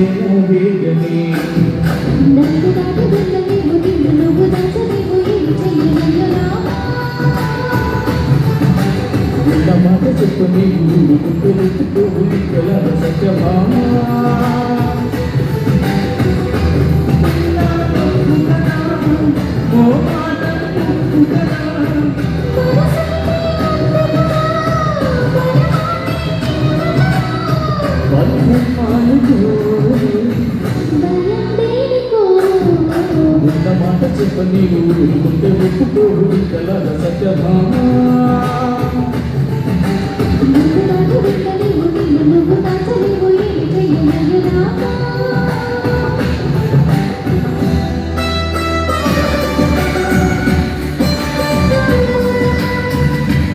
ఎలా వేగనే నన్ను దాటగలవేమో నిన్ను నువ్వు దాచలేవు ఏం చెయ్యగలరా ఉన్న మాట చెప్పు నీవు గుర్తులెత్తుకోవు ఎలా సత్యభామా మాట చెప్ప నీవు గుండె ఒప్పుకోడు కలల సత్యభామా